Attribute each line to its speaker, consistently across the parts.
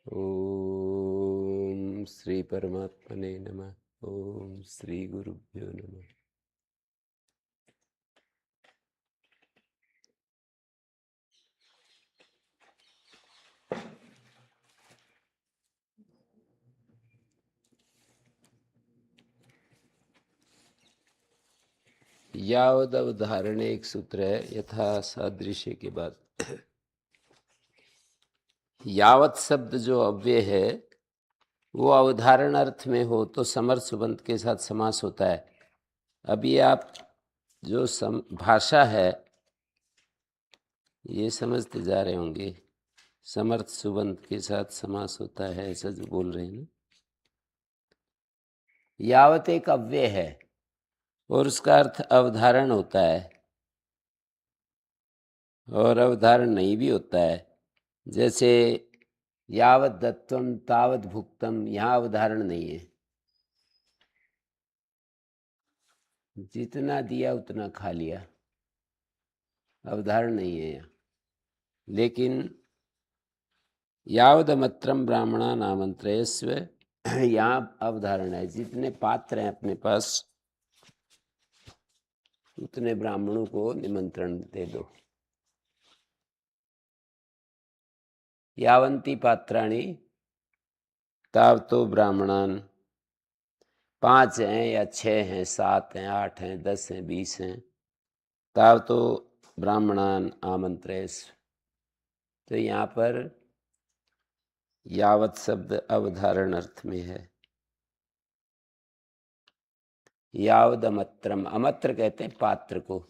Speaker 1: ओम श्री परमात्मने नमः। ओम श्री गुरुभ्यो नमः। यावद अवधारण एक सूत्र है, यथा सादृश्य के बाद यावत शब्द जो अव्यय है वो अवधारण अर्थ में हो तो समर्थ सुबंत के साथ समास होता है। अभी आप जो भाषा है ये समझते जा रहे होंगे, समर्थ सुबंत के साथ समास होता है ऐसा जो बोल रहे हैं ना। यावत एक अव्यय है और उसका अर्थ अवधारण होता है और अवधारण नहीं भी होता है। जैसे यावत दत्तम तावत भुक्तम, यहाँ अवधारण नहीं है, जितना दिया उतना खा लिया, अवधारण नहीं है यहाँ। लेकिन यावदमत्रम ब्राह्मणा नामंत्रयस्व, यहाँ अवधारण है, जितने पात्र हैं अपने पास उतने ब्राह्मणों को निमंत्रण दे दो। यावंती पात्राणि तावतो ब्राह्मणान, 5 हैं या 6 हैं, 7 हैं, 8 हैं, 10 हैं, 20 हैं, तावतो ब्राह्मणान आमंत्रेस्व। तो यहाँ पर यावत शब्द अवधारण अर्थ में है। यावद अमत्रम, अमत्र कहते हैं पात्र को,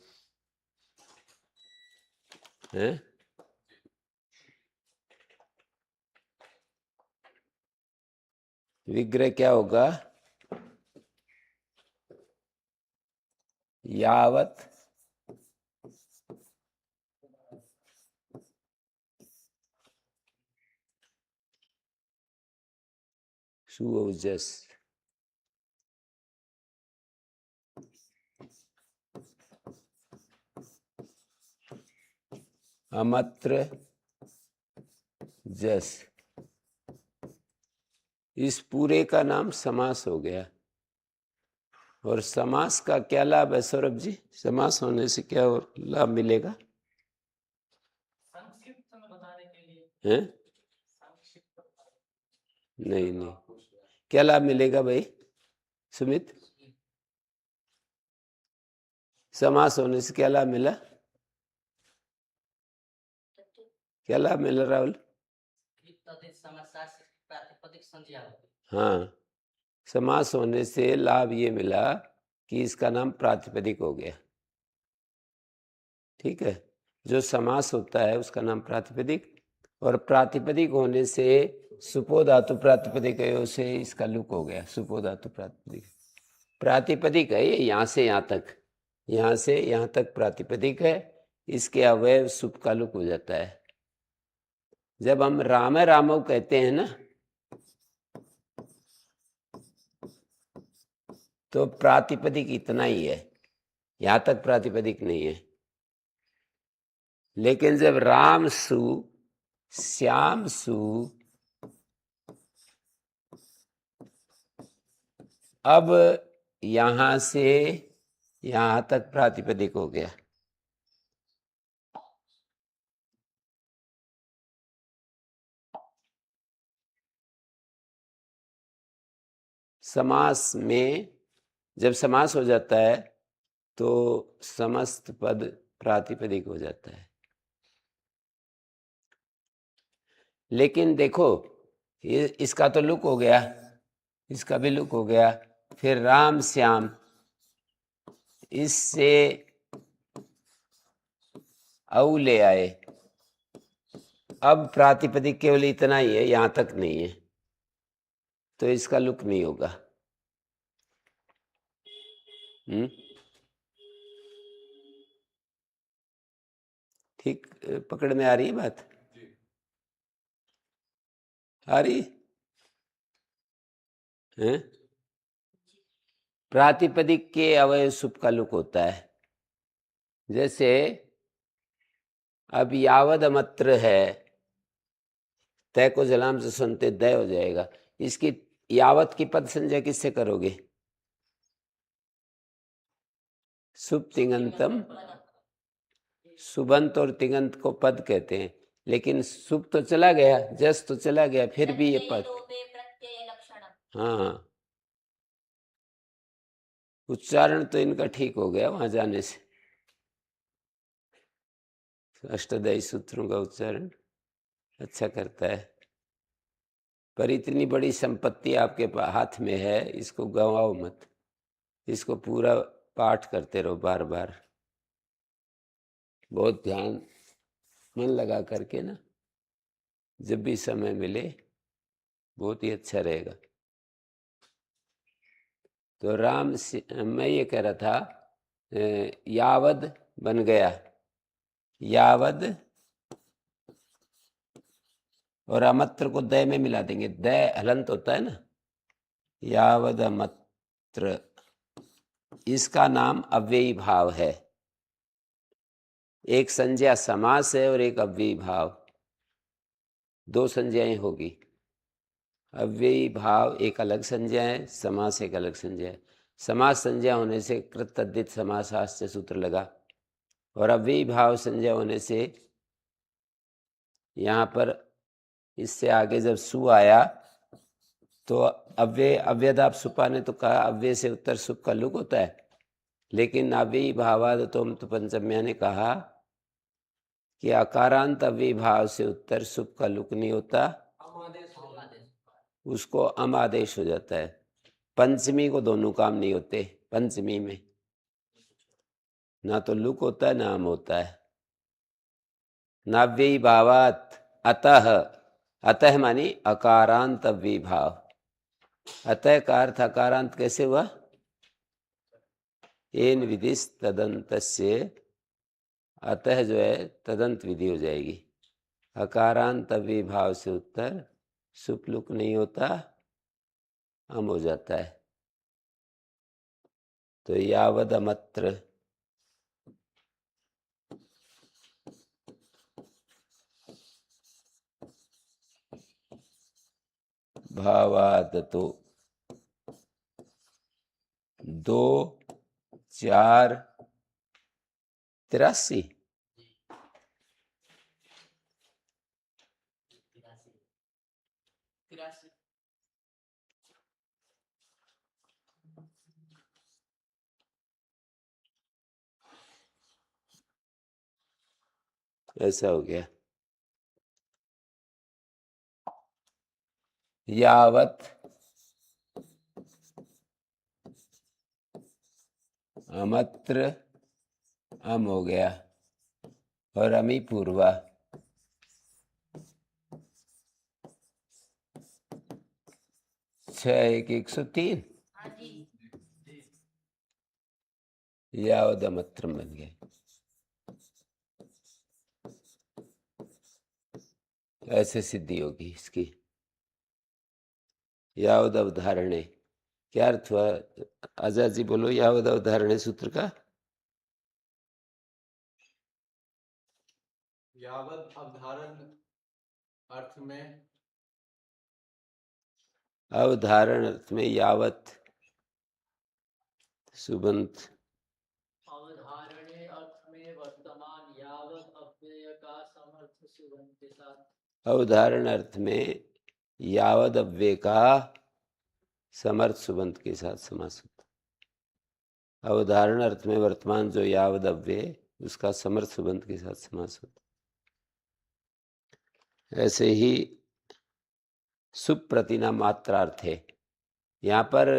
Speaker 1: है? विग्रह क्या होगा? यावत सुओजस, अमत्र जस, इस पूरे का नाम समास हो गया। और समास का क्या लाभ है सौरभ जी? समास होने से क्या और लाभ मिलेगा?
Speaker 2: संक्षिप्त में बताने के लिए
Speaker 1: हैं? नहीं नहीं, क्या लाभ मिलेगा भाई सुमित? समास होने से क्या लाभ मिला? क्या लाभ मिला राहुल? हाँ, समास होने से लाभ ये मिला कि इसका नाम प्रातिपदिक हो गया। ठीक है, जो समास होता है उसका नाम प्रातिपदिक, और प्रातिपदिक होने से सुपो धातु प्रातिपदिक से इसका लुक हो गया, सुपो धातु प्रातिपदिक। प्रातिपदिक है ये, यहाँ से यहाँ तक, यहाँ से यहाँ तक प्रातिपदिक है, इसके अवयव सुप का लुक हो जाता है। जब हम राम रामव कहते हैं ना तो प्रातिपदिक इतना ही है, यहाँ तक प्रातिपदिक नहीं है। लेकिन जब राम सु, श्याम सु, अब यहां से यहां तक प्रातिपदिक हो गया। समास में जब समास हो जाता है तो समस्त पद प्रातिपदिक हो जाता है। लेकिन देखो, ये इसका तो लुक हो गया, इसका भी लुक हो गया, फिर राम श्याम, इससे औ ले आए, अब प्रातिपदिक केवल इतना ही है, यहां तक नहीं है, तो इसका लुक नहीं होगा। ठीक पकड़ में आ रही है बात? आ रही है? प्रातिपदिक के अवयव सुप का लुक होता है। जैसे अब यावद अमत्र है तय को जलाम से सुनते दय हो जाएगा। इसकी यावत की पद संज्ञा किससे करोगे? सुप तिङंतम, सुबंत और तिङंत को पद कहते हैं, लेकिन सुप तो चला गया, जस तो चला गया, फिर भी ये पद। हाँ, उच्चारण तो इनका ठीक हो गया वहां जाने से। अष्टाध्यायी सूत्रों का उच्चारण अच्छा करता है। पर इतनी बड़ी संपत्ति आपके हाथ में है, इसको गंवाओ मत। इसको पूरा पाठ करते रहो बार बार, बहुत ध्यान मन लगा करके ना, जब भी समय मिले बहुत ही अच्छा रहेगा। तो मैं ये कह रहा था, यावद बन गया, यावद, और अमत्र को दय में मिला देंगे, दय हलंत होता है ना, यावद अमत्र, इसका नाम अव्ययी भाव है। एक संज्ञा समास है और एक अव्ययी भाव, दो संज्ञाएं होगी। अव्ययी भाव एक अलग संज्ञा है, समास एक अलग संज्ञा है। समास संज्ञा होने से कृत तद्धित समासाश्च सूत्र लगा, और अव्ययी भाव संज्ञा होने से यहाँ पर इससे आगे जब सु आया तो अव्यदाप सुपा ने तो कहा अव्यय से उत्तर सुप का लुक होता है, लेकिन अव्ययी भावाद तो पंचम्या ने कहा कि अकारांत अव्ययी भाव से उत्तर सुप का लुक नहीं होता, उसको अम आदेश हो जाता है। पंचमी को दोनों काम नहीं होते, पंचमी में ना तो लुक होता है ना अम होता है। नाव्ययी भावात अतः, अतः मानी अकारांत अव्ययी भाव, अतः का अर्थ अकारांत कैसे हुआ? एन विधिस तदंतस्य, अतः जो है तदंत विधि हो जाएगी। अकारांत अव्ययी भाव से उत्तर सुपलुक नहीं होता, अम हो जाता है। तो यावद अमत्र, भावादतो 2 4 83, ऐसा हो गया। यावत अमत्र अम हो गया, और अमी पूर्वा, छः एक 103, यावद अमत्रम बन गए। ऐसे सिद्धि होगी इसकी। यावद अवधारणे, क्या अर्थ हुआ? आजाद जी बोलो, यावद अवधारणे सूत्र का।
Speaker 2: यावत अवधारण अर्थ में,
Speaker 1: अवधारण अर्थ में यावत सुबंत,
Speaker 3: अवधारणे अर्थ में वर्तमान यावत अव्यय का समर्थ सुबंत के साथ,
Speaker 1: अवधारण अर्थ में यावद अव्यय का समर्थ सुबंत के साथ समास होता। अवधारण अर्थ में वर्तमान जो यावद अव्यय, उसका समर्थ सुबंत के साथ समास होता। ऐसे ही सुप्रतिना मात्रार्थ है। यहाँ पर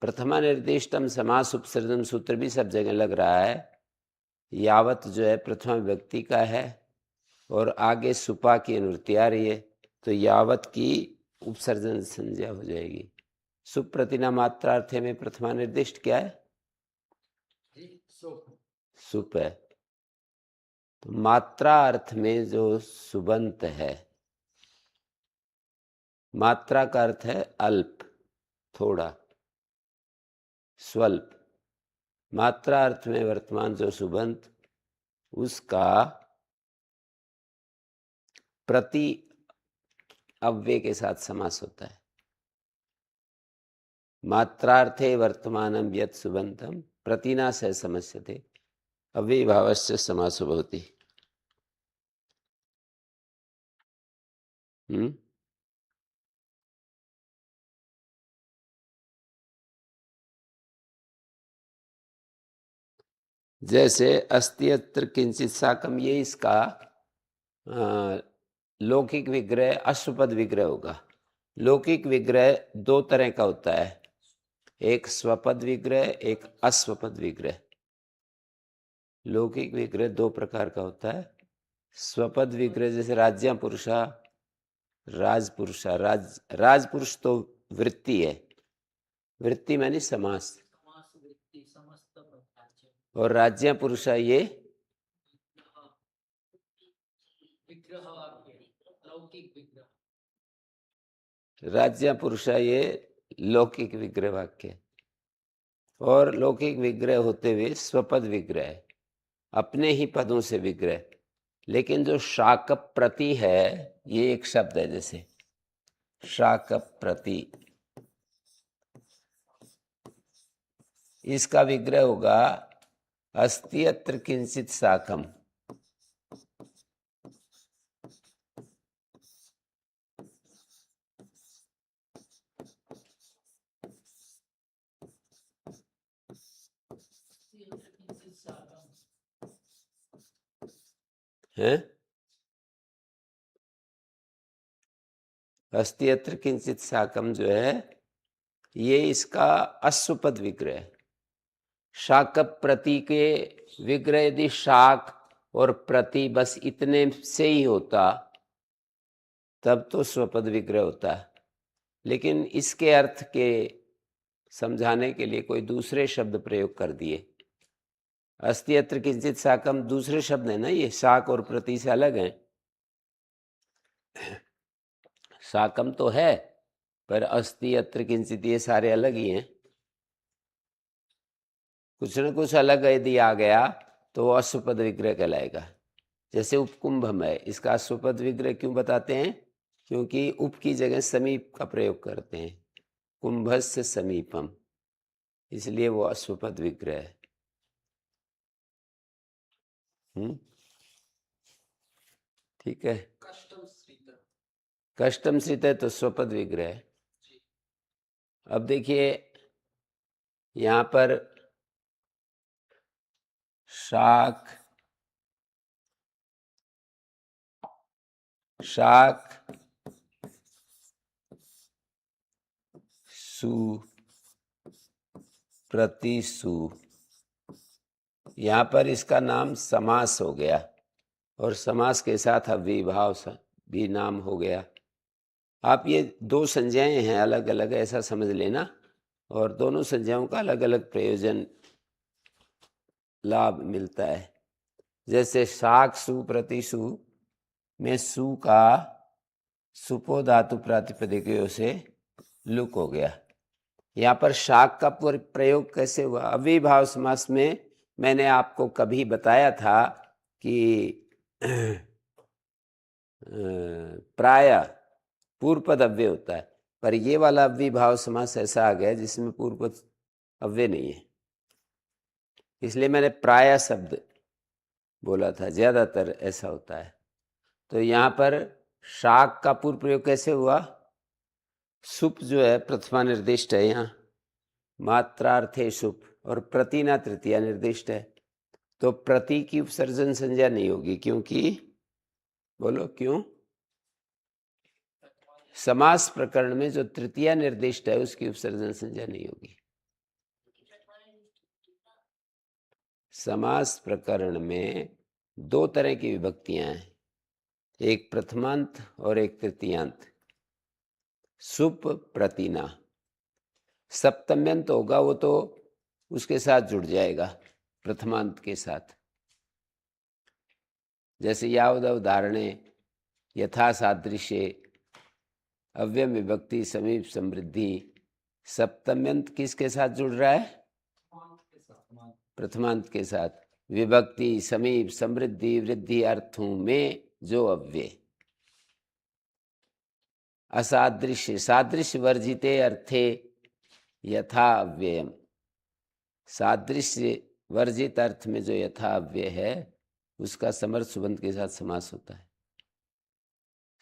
Speaker 1: प्रथमा निर्दिष्टम समास उपसर्जन सूत्र भी सब जगह लग रहा है। यावत जो है प्रथमा व्यक्ति का है, और आगे सुपा की अनुवृत्ति आ रही है, तो यावत की उपसर्जन संज्ञा हो जाएगी। सुप्रतिना मात्रार्थ में प्रथमा निर्दिष्ट क्या है? सुप है। तो मात्रा अर्थ में जो सुबंत है, मात्रा का अर्थ है अल्प, थोड़ा, स्वल्प। मात्रा अर्थ में वर्तमान जो सुबंत, उसका प्रति अव्यय के साथ समास होता है। मात्रार्थे वर्तमानम यत् सुबंतम प्रतिना सह समस्यते अव्ययभावस्य समासो भवति। जैसे अस्ति अत्र किंचित साकम, ये इसका लौकिक विग्रह अश्वपद विग्रह होगा। लौकिक विग्रह दो तरह का होता है, एक स्वपद विग्रह, एक अश्वपद विग्रह। लौकिक विग्रह दो प्रकार का होता है। स्वपद विग्रह जैसे राज्य पुरुषा, राजपुरुषा। राजपुरुष तो वृत्ति है, वृत्ति मानी समास,
Speaker 3: समास वृत्ति समस्त राज्य
Speaker 1: और राज्य पुरुषा ये
Speaker 3: विग्रह वाक्य लौकिक विग्रह।
Speaker 1: राज्य पुरुषा ये लौकिक विग्रह वाक्य। और लौकिक विग्रह होते हुए स्वपद विग्रह, अपने ही पदों से विग्रह। लेकिन जो शाकप प्रति है, ये एक शब्द है, जैसे शाकप प्रति, इसका विग्रह होगा अस्ति अत्र किंचित साकम। है अस्ति अत्र किंचित साकम जो है, ये इसका अश्वपद विग्रह है। शाकप प्रति के विग्रह यदि शाक और प्रति बस इतने से ही होता तब तो स्वपद विग्रह होता है। लेकिन इसके अर्थ के समझाने के लिए कोई दूसरे शब्द प्रयोग कर दिए। अस्ति अत्र किंचित साकम दूसरे शब्द है ना, ये शाक और प्रति से अलग हैं। साकम तो है, पर अस्ति अत्र किंचित ये सारे अलग ही हैं। कुछ न कुछ अलग यदि आ गया तो वो अश्वपद विग्रह कहलाएगा। जैसे उपकुंभम है, इसका अश्वपद विग्रह क्यों बताते हैं? क्योंकि उप की जगह समीप का प्रयोग करते हैं, कुंभस्य समीपम, इसलिए वो अश्वपद विग्रह है। ठीक है। कष्टम श्रित है तो स्वपद विग्रह है। अब देखिए यहां पर शाक, शाक, सु, प्रति सु, यहां पर इसका नाम समास हो गया, और समास के साथ अव्ययीभाव भी नाम हो गया। आप ये दो संज्ञाएं हैं अलग अलग, ऐसा समझ लेना, और दोनों संज्ञाओं का अलग अलग प्रयोजन लाभ मिलता है। जैसे शाक सु प्रति सु में सु का सुपो धातु प्रातिपदिकों से लुक हो गया। यहाँ पर शाक का प्रयोग कैसे हुआ? अव्ययीभाव समास में मैंने आपको कभी बताया था कि प्राय पूर्व पद अव्यय होता है, पर ये वाला अव्ययीभाव समास ऐसा आ गया जिसमें पूर्व पद अव्यय नहीं है, इसलिए मैंने प्राय शब्द बोला था, ज्यादातर ऐसा होता है। तो यहाँ पर शाक का पूर्व प्रयोग कैसे हुआ? सुप जो है प्रथमा निर्दिष्ट है, यहाँ मात्रार्थे सुप, और प्रतिना तृतीया निर्दिष्ट है, तो प्रति की उपसर्जन संज्ञा नहीं होगी। क्योंकि बोलो क्यों? समास प्रकरण में जो तृतीया निर्दिष्ट है उसकी उपसर्जन संज्ञा नहीं होगी। समास प्रकरण में दो तरह की विभक्तियां हैं, एक प्रथमांत और एक तृतीयांत। सुप प्रतिना, सप्तम्यंत होगा वो तो उसके साथ जुड़ जाएगा प्रथमांत के साथ। जैसे यावद उदाहरणे यथा सादृश्य अव्यय विभक्ति समीप समृद्धि, सप्तम्यंत किसके साथ जुड़ रहा है? प्रथमांत के साथ। विभक्ति समीप समृद्धि वृद्धि अर्थों में जो अव्यय, असादृश्य सादृश्य वर्जिते अर्थे यथा अव्ययम, सादृश्य वर्जित अर्थ में जो यथा अव्यय है उसका समर्थ सुबंत के साथ समास होता है।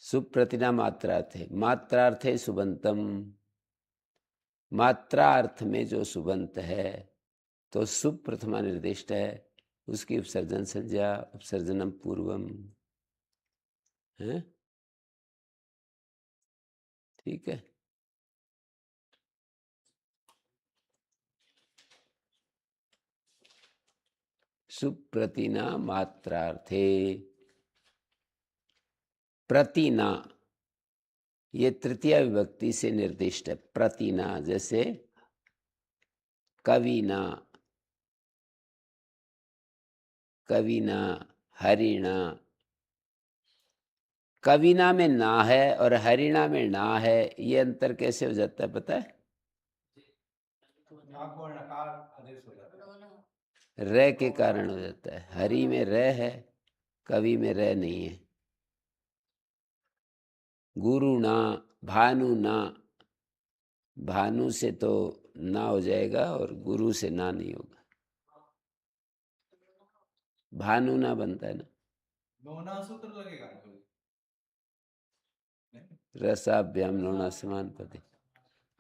Speaker 1: सुप्रतिना मात्रार्थ है, मात्रार्थ है सुबंतम, मात्रा अर्थ में जो सुबंत है तो सुप प्रथमा निर्दिष्ट है, उसकी उपसर्जन संज्ञा उपसर्जनम पूर्वम है। ठीक है, सुप्रतिना मात्रार्थे, प्रतिना ये तृतीय विभक्ति से निर्दिष्ट है। प्रतिना जैसे कविना, कविना, हरिणा। कविना में ना है और हरिणा में ना है, ये अंतर कैसे हो जाता है पता है? र के कारण हो जाता है। हरि में र है, कवि में र नहीं है। गुरु ना, भानु ना, भानु से तो ना हो जाएगा और गुरु से ना नहीं होगा, भानु ना बनता है ना।
Speaker 2: नोना सूत्र लगेगा।
Speaker 1: रसाभ्याम नोना समान पदे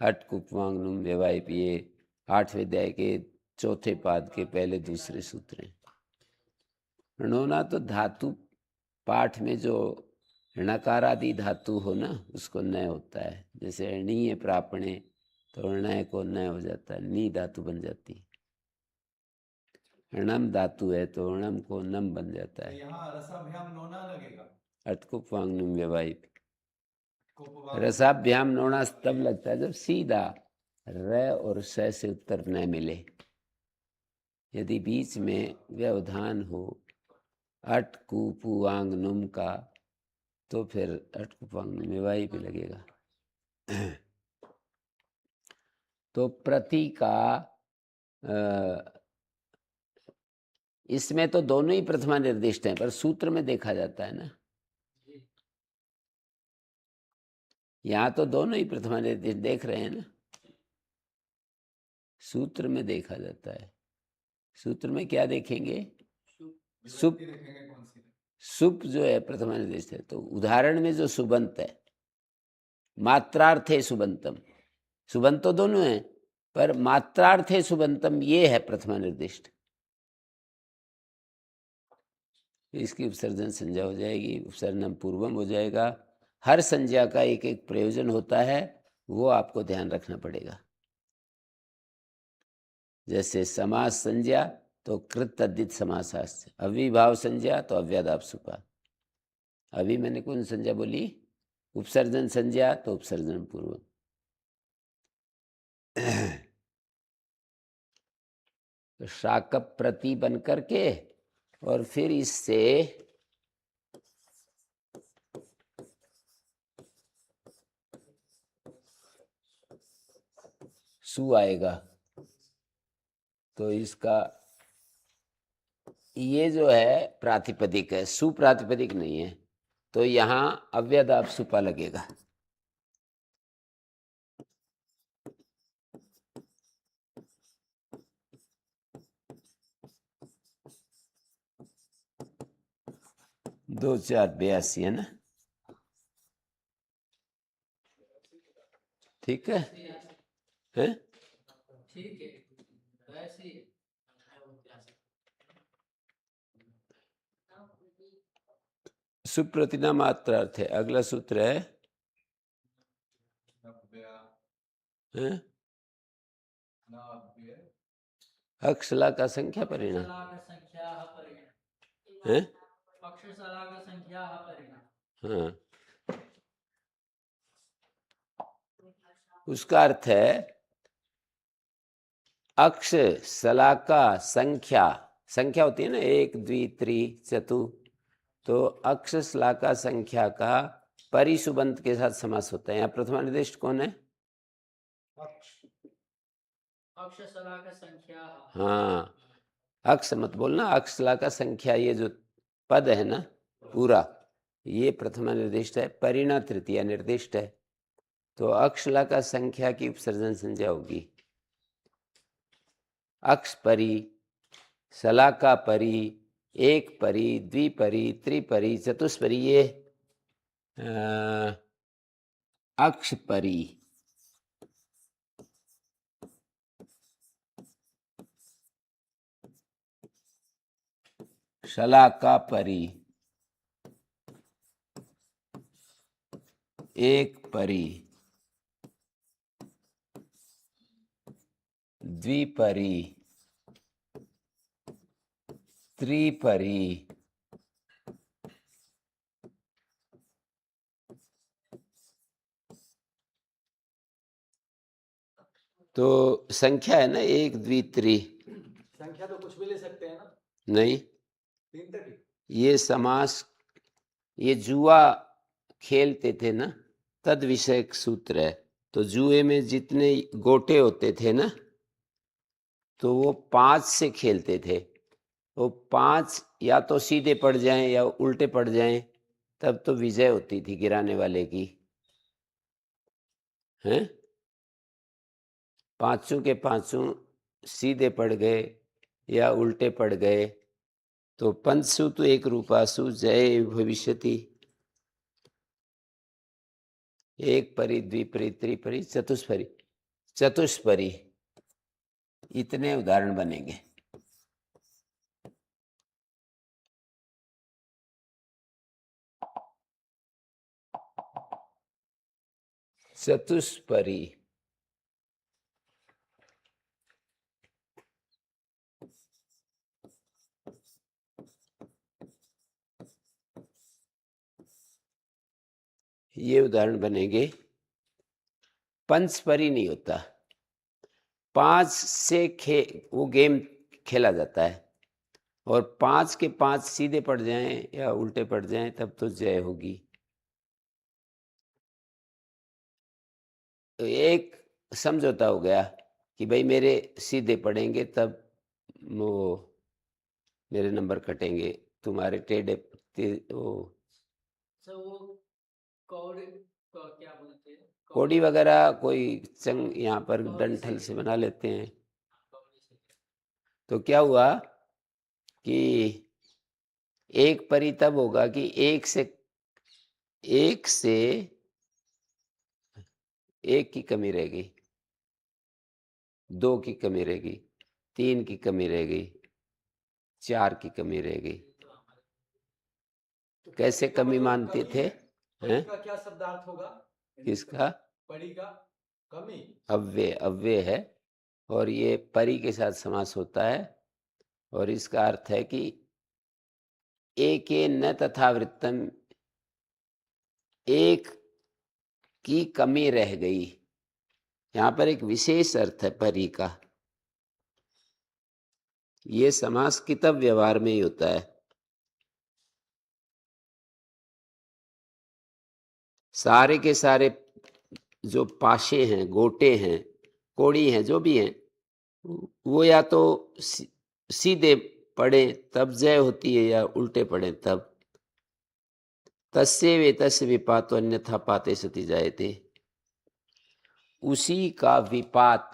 Speaker 1: हट कुपवांगनुम व्यवाय पिए, 8वें अध्याय के 4थे पाद के पहले दूसरे सूत्र हैं। नोना तो धातु पाठ में जो णकारादि धातु हो ना उसको नय होता है। जैसे णीय प्रापणे तो णय को नय हो जाता है, नी धातु बन जाती है। णम धातु है तो णम को नम बन जाता है।
Speaker 2: यहाँ रसाभ्याम नोना लगेगा।
Speaker 1: अटकुपवांगनुम व्यवाय, रसाभ्याम नोना तब लगता है जब सीधा र और स से उत्तर न मिले। यदि बीच में व्यवधान हो अट कुपुवांग नुम का तो फिर अट कुपुवांग नुम व्यवाय भी लगेगा। तो प्रति का इसमें तो दोनों ही प्रथमा निर्दिष्ट हैं, पर सूत्र में देखा जाता है ना। यहाँ तो दोनों ही प्रथमा निर्दिष्ट देख रहे हैं ना, सूत्र में देखा जाता है। सूत्र में क्या देखेंगे? सुप, सुप जो है प्रथमा निर्दिष्ट है। तो उदाहरण में जो सुबंत है, मात्रार्थे सुबंतम, सुबंत तो दोनों है पर मात्रार्थे सुबंतम ये है प्रथमा निर्दिष्ट। इसकी उपसर्जन संज्ञा हो जाएगी, उपसर्जनम पूर्वम हो जाएगा। हर संज्ञा का एक एक प्रयोजन होता है, वो आपको ध्यान रखना पड़ेगा। जैसे समास संज्ञा तो कृत तद्धित समासास्य, अविभाव संज्ञा तो अव्यादाप सुपा। अभी मैंने कौन संज्ञा बोली? उपसर्जन संज्ञा तो उपसर्जन पूर्व। तो शाकप प्रति बन करके और फिर इससे सु आएगा। तो इसका ये जो है प्रातिपदिक है, सुप्रातिपदिक नहीं है। तो यहां अव्यदाप सुपा लगेगा। दो 482 है ना। ठीक है, हैं?
Speaker 3: ठीक है, वैसे ही
Speaker 1: सुप्रतिना मात्रार्थ है। अगला सूत्र है हैं? अक्षला का संख्या परिणाम है। हाँ, उसका अर्थ है अक्ष शलाका संख्या, संख्या होती है ना 1 2 3 चतु, तो अक्ष शलाका संख्या का परिसुबंत के साथ समास होता है। यहाँ प्रथमा निर्दिष्ट कौन है? हाँ, अक्ष मत बोलना, अक्षला का संख्या, ये जो पद है ना पूरा, ये प्रथमा निर्दिष्ट है। परिणा तृतीया निर्दिष्ट है। तो अक्षला का संख्या की उपसर्जन संज्ञा होगी अक्ष परी, शलाका परी, एक परी, द्विपरी, त्रिपरी, चतुष्परी, ये अक्ष परी, शलाका परी, एक परी, द्विपरी, त्रिपरी, तो संख्या है ना एक द्वि त्रि,
Speaker 2: संख्या तो कुछ भी ले सकते हैं ना,
Speaker 1: नहीं
Speaker 2: 3 तक ही।
Speaker 1: ये समास, ये जुआ खेलते थे ना, तद विषयक सूत्र है। तो जुए में जितने गोटे होते थे ना, तो वो 5 से खेलते थे। वो 5 या तो सीधे पड़ जाएं या उल्टे पड़ जाएं, तब तो विजय होती थी गिराने वाले की, हैं? पांचों के पांचों सीधे पड़ गए या उल्टे पड़ गए, तो पंचसु तो एक रूपासु जय भविष्यति, एक परी, द्विपरी, त्रिपरी, चतुष्परी, चतुष्परी, इतने उदाहरण बनेंगे। चतुष्परी, ये उदाहरण बनेंगे। पंचपरी नहीं होता, 5 से वो गेम खेला जाता है, और 5 के 5 सीधे पड़ जाएं या उल्टे पड़ जाएं, तब तो जय होगी। तो एक समझौता हो गया कि भाई मेरे सीधे पड़ेंगे तब वो मेरे नंबर कटेंगे, तुम्हारे टेढ़े वो
Speaker 3: सर वो कौड़ी क्या बोलते हैं,
Speaker 1: कोड़ी वगैरह कोई चंग यहाँ पर
Speaker 3: कौड़ी
Speaker 1: डंठल
Speaker 3: से
Speaker 1: से बना लेते हैं।
Speaker 3: कौड़ी से
Speaker 1: तो क्या हुआ कि एक परी तब होगा कि एक से एक की कमी रह गई, 2 की कमी रह गई, 3 की कमी रह गई, 4 की कमी रह गई।
Speaker 3: तो हमारे
Speaker 2: तो
Speaker 1: कैसे
Speaker 2: परी का
Speaker 1: कमी
Speaker 2: मतलब
Speaker 1: मानते
Speaker 2: कमी
Speaker 1: थे?
Speaker 2: है। परी
Speaker 1: हैं?
Speaker 2: का क्या शब्दार्थ होगा?
Speaker 1: किसका?
Speaker 2: परी का कमी।
Speaker 1: अव्यय, अव्यय है, और ये परी के साथ समास होता है, और इसका अर्थ है कि एक न तथा वृत्तम, एक की कमी रह गई। यहाँ पर एक विशेष अर्थ है परी का, ये समास कितव व्यवहार में ही होता है। सारे के सारे जो पाशे हैं, गोटे हैं, कोड़ी हैं, जो भी हैं, वो या तो सीधे पड़े तब जय होती है, या उल्टे पड़े तब। तस्य वेतस्य विपातो अन्यथा पाते सति जायते, उसी का विपात,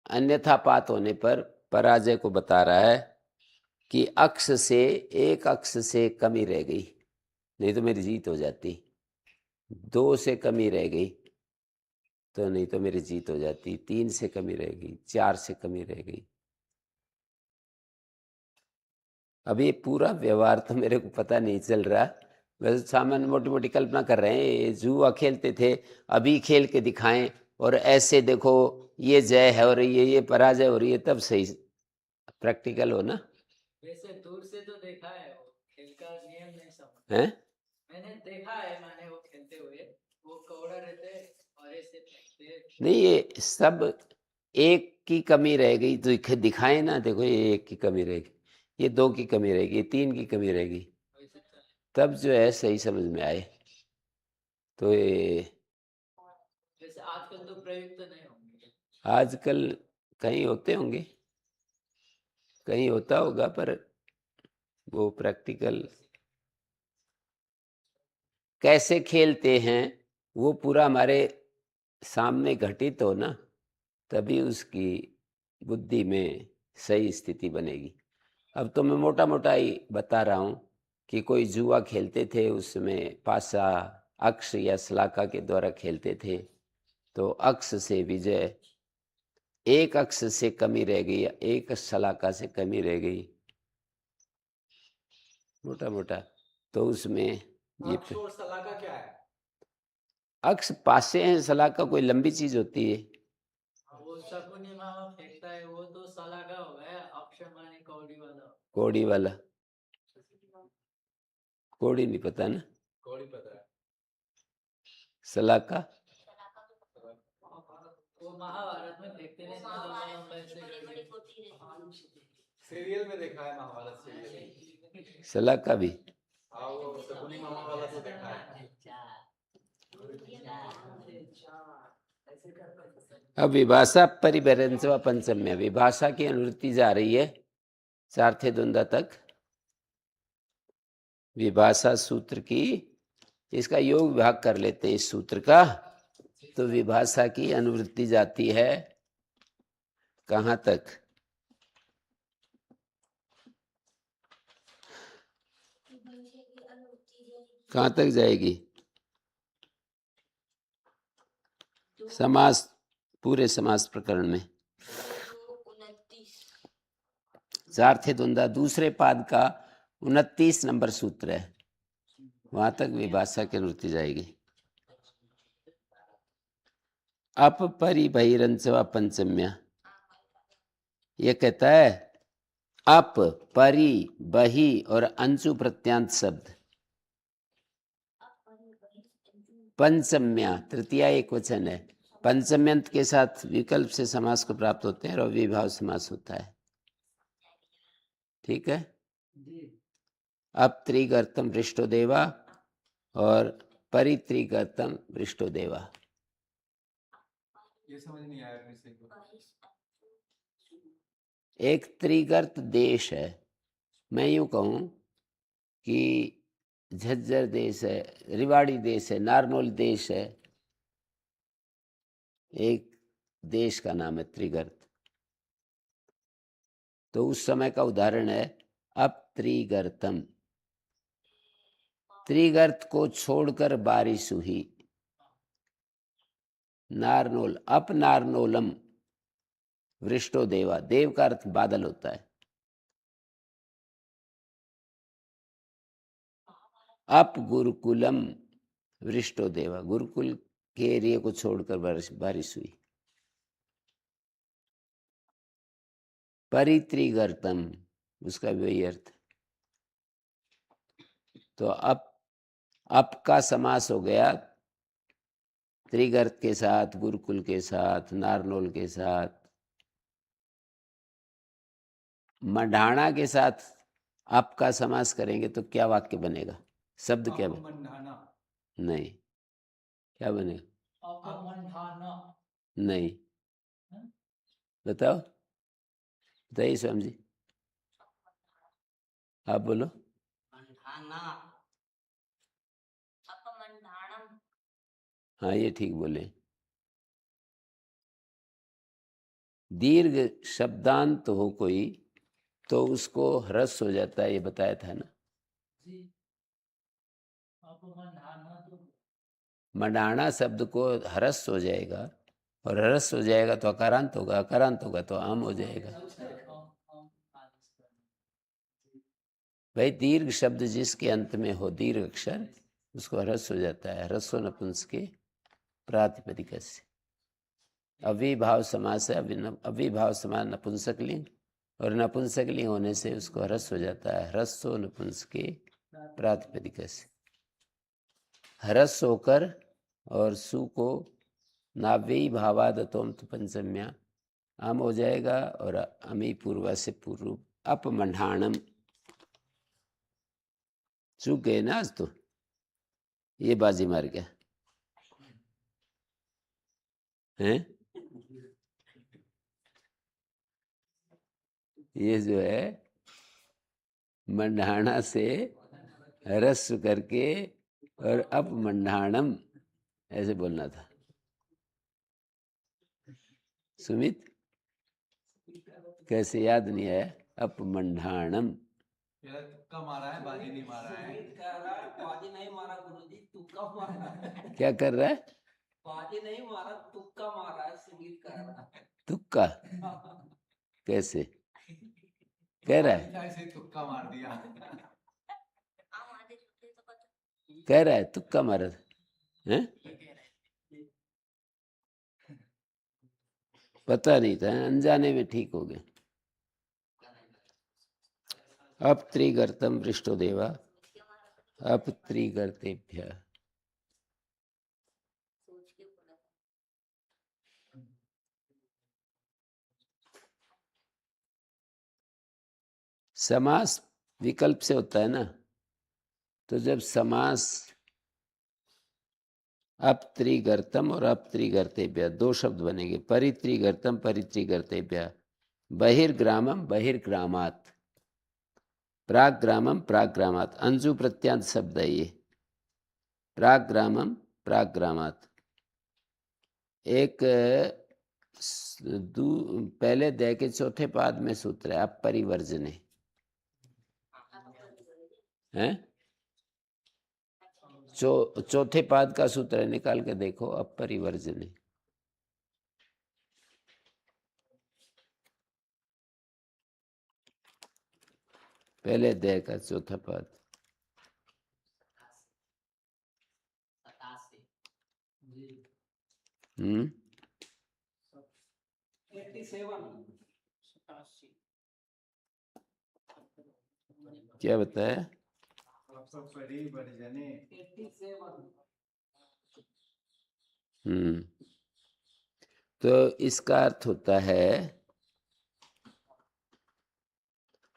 Speaker 1: अन्यथा पात होने पर पराजय को बता रहा है कि अक्ष से, एक अक्ष से कमी रह गई, नहीं तो मेरी जीत हो जाती। 2 से कमी रह गई, तो नहीं तो मेरी जीत हो जाती। 3 से कमी रह गई, 4 से कमी रह गई। अब ये पूरा व्यवहार तो मेरे को पता नहीं चल रहा, वैसे सामान्य मोटी मोटी कल्पना कर रहे हैं। ये जुआ खेलते थे, अभी खेल के दिखाएं, और ऐसे देखो ये जय है और ये पराजय हो रही है, तब सही प्रैक्टिकल हो ना।
Speaker 3: वैसे दूर से तो देखा है, वो खेल का नियम नहीं समझ
Speaker 1: हैं?
Speaker 3: मैंने देखा है, मैंने वो खेलते हुए, वो कौड़ा रहते और ऐसे फेंकते।
Speaker 1: नहीं, ये सब एक की कमी रह गई तो दिखाएं ना, देखो ये एक की कमी रहेगी, ये 2 की कमी रहेगी, ये 3 की कमी रहेगी,
Speaker 3: वैसे चले।
Speaker 1: तब जो है सही समझ में आए। तो ये
Speaker 3: वैसे आजकल तो प्रयुक्त तो नहीं होंगे।
Speaker 1: आजकल कहीं होते होंगे, कहीं होता होगा, पर वो प्रैक्टिकल कैसे खेलते हैं वो पूरा हमारे सामने घटित हो ना, तभी उसकी बुद्धि में सही स्थिति बनेगी। अब तो मैं मोटा मोटा ही बता रहा हूँ कि कोई जुआ खेलते थे, उसमें पासा अक्ष या शलाका के द्वारा खेलते थे, तो अक्ष से विजय एक अक्ष से कमी रह गई या एक शलाका से कमी रह गई, मोटा मोटा, तो उसमें ये
Speaker 2: अक्ष और सलाका क्या है?
Speaker 1: अक्ष पासे हैं, शलाका कोई लंबी चीज होती है।
Speaker 3: वो शकुनी मामा फेंकता है वो तो सलागा हो गया, अक्षर माने कौड़ी वाला।
Speaker 1: कौड़ी वाला, कौड़ी नहीं पता ना,
Speaker 2: कौड़ी पता है।
Speaker 1: शलाका
Speaker 3: वो महाभारत में फेंकते नहीं तो लंबा लंबा ऐसे करके।
Speaker 2: सीरियल में देखा है, महाभारत सीरियल।
Speaker 1: शलाका भी।
Speaker 2: हाँ, वो शकुनी मामा वाला तो देखा है।
Speaker 1: अब विभाषा परिभ्रंश व पंचम्य, विभाषा की अनुवृत्ति जा रही है चार्थे द्वंद्व तक। विभाषा सूत्र की, इसका योग विभाग कर लेते हैं इस सूत्र का, तो विभाषा की अनुवृत्ति जाती है कहाँ तक? कहाँ तक जाएगी? समास, पूरे समास प्रकरण में चार्थे द्वंद्व दूसरे पाद का 29 नंबर सूत्र है, वहां तक विभाषा की अनुवृत्ति जाएगी। अप परि बहिरंच व पंचम्य, ये कहता है अप परि बहि और अंशु प्रत्यांत शब्द पंचम्या तृतीया एक वचन है, पंचम्यंत के साथ विकल्प से समास को प्राप्त होते हैं और अविभाव समास होता है। ठीक है। अब त्रिगर्तम वृष्टो देवा और परित्रिगर्तम वृष्टो देवा,
Speaker 2: ये समझ नहीं आया फिर से।
Speaker 1: एक त्रिगर्त देश है, मैं यूं कहूं कि झज्जर देश है, रिवाड़ी देश है, नारनौल देश है, एक देश का नाम है त्रिगर्त। तो उस समय का उदाहरण है अब त्रिगर्तम, त्रिगर्त को छोड़कर बारिश हुई। नारनोल, अप नारनोलम वृष्टो देवा, देव का अर्थ बादल होता है। अप गुरुकुलम वृष्टो देवा, गुरुकुल के एरिया को छोड़कर बारिश हुई। परित्रिगर्तम, उसका भी वही अर्थ। तो अप का समास हो गया त्रिगर्त के साथ, गुरुकुल के साथ, नारनौल के साथ। मढ़ाना के साथ अप का समास करेंगे तो क्या वाक्य बनेगा? शब्द क्या बनेगा?
Speaker 2: अपमंडाना।
Speaker 1: नहीं, क्या बनेगा?
Speaker 3: अपमंडाना
Speaker 1: नहीं, बताओ, बताइए स्वामी जी, आप बोलो। हाँ, ये ठीक बोले। दीर्घ शब्दांत हो कोई तो उसको ह्रस्व हो जाता है, ये बताया था ना। मडाना शब्द को ह्रस्व हो जाएगा, और ह्रस्व हो जाएगा तो अकारांत होगा, अकारांत होगा तो आम हो जाएगा। भाई दीर्घ शब्द जिसके अंत में हो दीर्घ अक्षर, उसको ह्रस्व हो जाता है, ह्रस्व नपुंसक के प्रातिपदिक से। अविभाव समास है, अविभाव समास नपुंसक लिंग, और नपुंसक लिंग होने से उसको ह्रस्व हो जाता है, ह्रस्व नपुंसक के प्रातिपदिक से। ह्रस्व होकर और सु को नाव्ययी भावादतोम तो पंचम्या आम हो जाएगा, और अमी पूर्वा से पूर्व अपमंडाणम। चूक गए ना आज, तो ये बाजी मार गया हैं। ये जो है मंडाना से ह्रस्व करके और अपमंडाणम ऐसे बोलना था। सुमित कैसे याद नहीं आया? अपमंडाणम।
Speaker 2: यार तुक्का मारा है, बाजी नहीं मारा है।
Speaker 3: सुमित कह रहा है बाजी नहीं मारा गुरुजी, तुक्का मारा है।
Speaker 1: क्या कर रहा है?
Speaker 3: बाजी नहीं मारा, तुक्का मारा है, सुमित कह रहा है।
Speaker 1: तुक्का कैसे कह रहा है?
Speaker 2: ऐसे ही तुक्का मार दिया।
Speaker 1: कह रहा है तुक्का मारा है? पता नहीं था, अनजाने में ठीक हो गया। अब त्रिगर्तम पृष्ठो देवा अब त्रिगर्तेभ्य। समास विकल्प से होता है ना, तो जब समास अब त्रिगर्तम और अब त्रिगर्तेभ्य दो शब्द बनेंगे, परित्रिगर्तम परित्रिगर्तेभ्य, बहिर्ग्रामम बहिर्ग्रामात, प्राग्रामम प्राग्रामात। अंजु प्रत्यांत शब्द है ये, प्राग्रामम प्राग्रामात। एक पहले दे के चौथे पाद में सूत्र है अपरिवर्जने हैं। चौथे पाद का सूत्र है, निकाल के देखो, अपरिवर्जने। पहले दे का चौथा पाद। हम्म,
Speaker 3: 87
Speaker 1: क्या बताया? तो इसका अर्थ होता है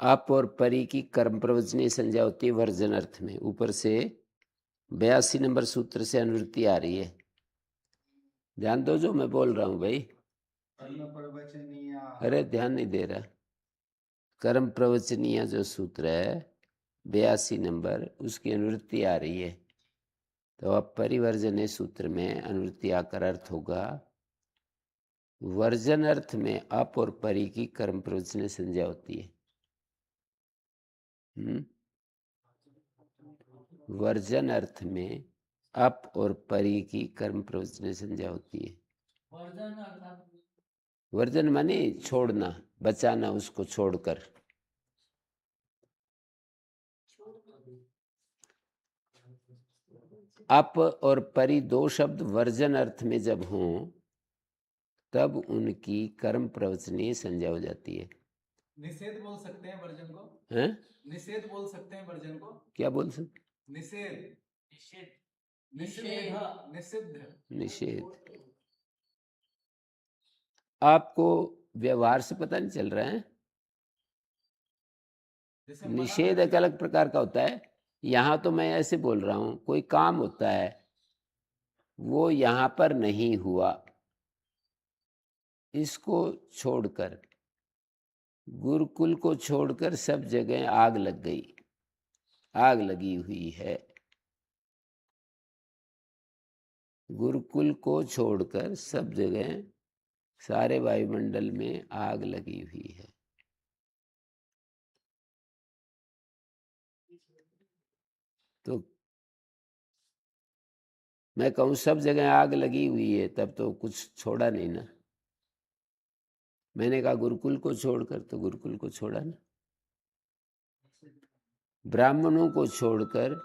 Speaker 1: आप और परी की कर्म प्रवचनीय संज्ञा होती है वर्जन अर्थ में। ऊपर से 82 नंबर सूत्र से अनुवृत्ति आ रही है, ध्यान दो जो मैं बोल रहा हूं भाई। अरे ध्यान नहीं दे रहा। कर्म प्रवचनीय जो सूत्र है 82 नंबर, उसकी अनुवृत्ति आ रही है। तो अब परिवर्जने सूत्र में अनुवृत्ति आकर अर्थ होगा, वर्जन अर्थ में अप और परी की कर्म प्रवचनीय संज्ञा होती है। वर्जन अर्थ में अप और परी की कर्म प्रवचनीय संज्ञा होती है। वर्जन माने छोड़ना, बचाना, उसको छोड़कर। अप और परी दो शब्द वर्जन अर्थ में जब हों तब उनकी कर्म प्रवचनीय संज्ञा हो जाती है।
Speaker 2: निषेध बोल सकते हैं वर्जन को?
Speaker 1: हैं?
Speaker 2: निषेध बोल सकते हैं वर्जन को?
Speaker 1: क्या बोल सकते?
Speaker 2: निषेध
Speaker 3: निषेध
Speaker 2: निषिद्ध
Speaker 1: निषेध। आपको व्यवहार से पता नहीं चल रहा है?
Speaker 2: जैसे
Speaker 1: निषेध एक अलग प्रकार का होता है। यहां तो मैं ऐसे बोल रहा हूं, कोई काम होता है वो यहां पर नहीं हुआ, इसको छोड़कर, गुरुकुल को छोड़कर सब जगह आग लग गई, आग लगी हुई है। गुरुकुल को छोड़कर सब जगह सारे वायुमंडल में आग लगी हुई है। तो मैं कहूँ सब जगह आग लगी हुई है, तब तो कुछ छोड़ा नहीं ना। मैंने कहा गुरुकुल को छोड़कर, तो गुरुकुल को छोड़ा ना। ब्राह्मणों को छोड़कर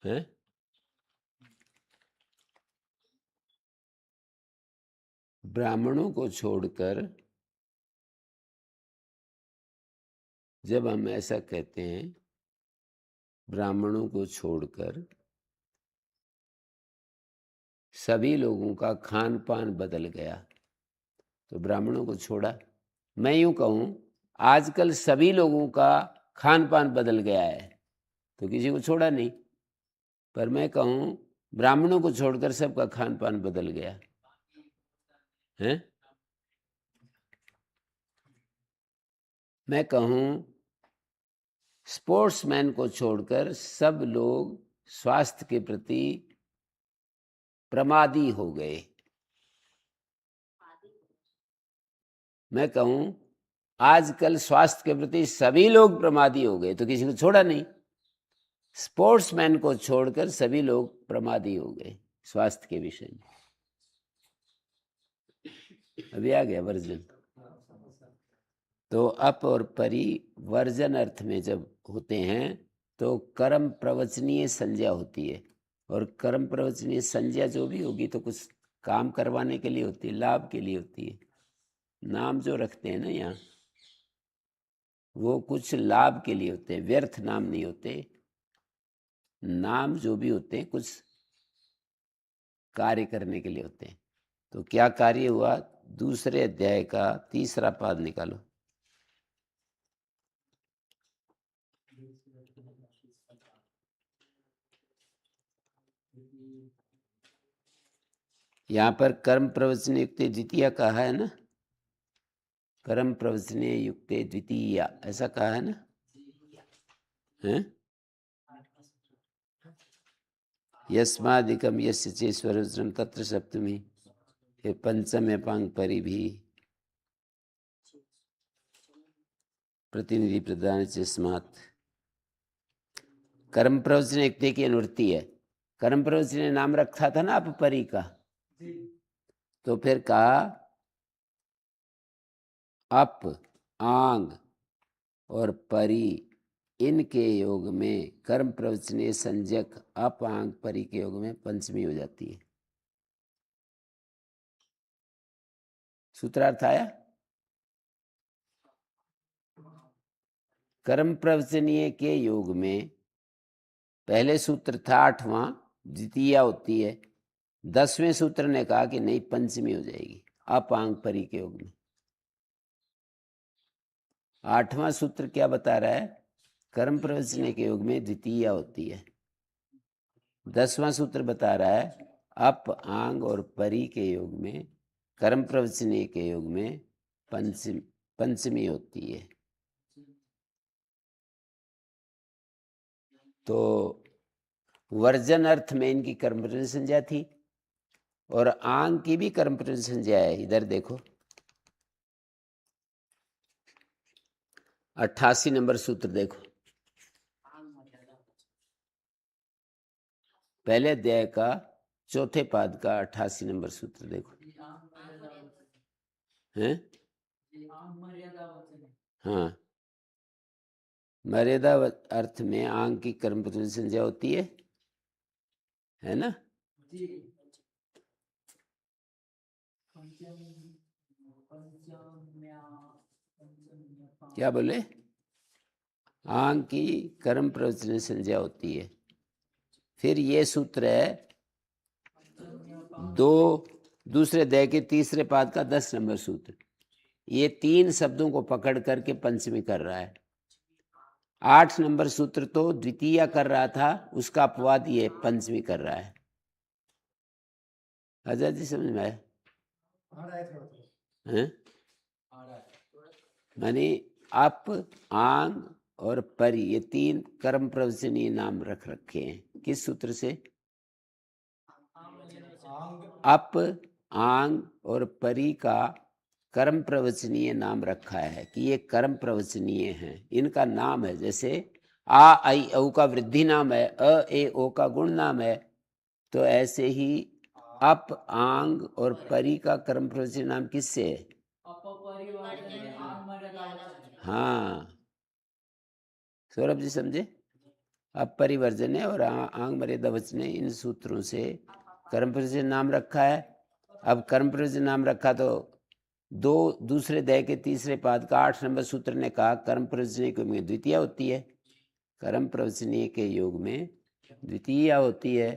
Speaker 1: है, ब्राह्मणों को छोड़कर जब हम ऐसा कहते हैं, ब्राह्मणों को छोड़कर सभी लोगों का खान पान बदल गया, तो ब्राह्मणों को छोड़ा। मैं यूं कहूं आजकल सभी लोगों का खान पान बदल गया है, तो किसी को छोड़ा नहीं। पर मैं कहूं ब्राह्मणों को छोड़कर सबका खान पान बदल गया है। मैं कहूँ स्पोर्ट्समैन को छोड़कर सब लोग स्वास्थ्य के प्रति प्रमादी हो गए। मैं कहूँ आजकल स्वास्थ्य के प्रति सभी लोग प्रमादी हो गए, तो किसी को छोड़ा नहीं। स्पोर्ट्समैन को छोड़कर सभी लोग प्रमादी हो गए स्वास्थ्य के विषय में। अभी आ गया वर्जन। तो अप और परि वर्जन अर्थ में जब होते हैं तो कर्म प्रवचनीय संज्ञा होती है, और कर्म प्रवचनीय संज्ञा जो भी होगी तो कुछ काम करवाने के लिए होती है, लाभ के लिए होती है। नाम जो रखते हैं ना यहाँ, वो कुछ लाभ के लिए होते हैं, व्यर्थ नाम नहीं होते। नाम जो भी होते हैं कुछ कार्य करने के लिए होते हैं। तो क्या कार्य हुआ? दूसरे अध्याय का 3रा पाद निकालो। यहाँ पर कर्म प्रवचने युक्ते द्वितीय कहा है ना, कर्म प्रवचने युक्ते द्वितीय ऐसा कहा है ना, है? यस्मादिकम यस्य चेश्वरम तत्र सप्तमी, ये पंचम अपांग परि भी प्रतिनिधि प्रदान चेस्मात। कर्म प्रवचन युक्ते की अनुवृत्ति है। कर्म प्रवचन ने नाम रखा था ना आप परि का, तो फिर कहा अप आंग और परि इनके योग में कर्म प्रवचनीय संज्ञक अप आंग परि के योग में पंचमी हो जाती है। सूत्रार्थ आया? कर्म प्रवचनीय के योग में पहले सूत्र था 8वां, द्वितीय होती है। 10वें सूत्र ने कहा कि नहीं, पंचमी हो जाएगी अप आंग परि के योग में। 8वां सूत्र क्या बता रहा है? कर्म प्रवचनीय के योग में द्वितीय होती है। 10वां सूत्र बता रहा है अप आंग और परि के योग में, कर्म प्रवचनीय के योग में पंचमी होती है। तो वर्जन अर्थ में इनकी कर्म प्रवचन संज्ञा थी, और आंग की भी कर्म प्रवचन संज्ञा है। इधर देखो 88 नंबर सूत्र देखो, पहले अध्याय का 4थे पाद का 88 नंबर सूत्र देखो। हैं? हाँ, मर्यादा अर्थ में आंग की कर्म प्रवचन संज्ञा होती है ना? क्या बोले? आंग की कर्म प्रवचन संज्ञा होती है। फिर ये सूत्र है दूसरे अध्याय के 3रे पाद का 10 नंबर सूत्र। ये 3 शब्दों को पकड़ करके पंचमी कर रहा है। 8 नंबर सूत्र तो द्वितीय कर रहा था, उसका अपवाद ये पंचमी कर रहा है। आजाद जी समझ में आया? माने अप आंग और परि ये 3 कर्म प्रवचनीय नाम रख रखे हैं। किस सूत्र से? अप आंग और परि का कर्म प्रवचनीय नाम रखा है कि ये कर्म प्रवचनीय हैं, इनका नाम है। जैसे आ आई औ का वृद्धि नाम है, अ ए ओ का गुण नाम है, तो ऐसे ही अप आंग और परि का कर्म प्रवचनीय नाम किससे है? हाँ, सौरभ जी समझे? अब परिवर्जन है और आंग मर्यादा वचन, इन सूत्रों से कर्म प्रवचन नाम रखा है। अब कर्म प्रवचन नाम रखा तो दूसरे अध्याय के 3रे पाद का 8 नंबर सूत्र ने कहा कर्म प्रवचनीय के योग में द्वितीय होती है। कर्म प्रवचनीय के योग में द्वितीय होती है।